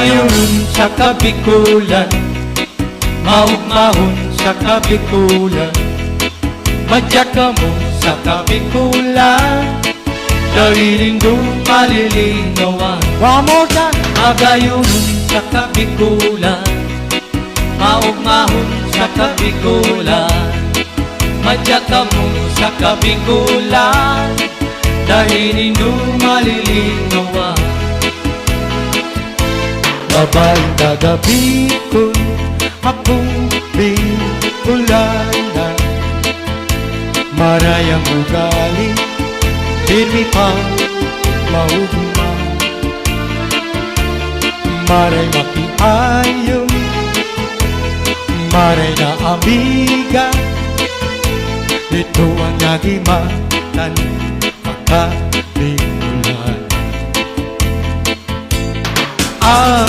Padayon sa Kabikulan, maugmahon sa Kabikulan, madyak ka mo sa Kabikulan, darilindong malilinawan. One more time. Padayon sa Kabikulan, maugmahon sa Kabikulan, madyak ka mo sa Kabikulan, darilindong malilinawan. Babay gagabi ko, akong Bicolana, marayang ugali, hindi pa maugma. Maray makiayon, maray na amiga, ito ang nagimatan, Kabikulan. Ang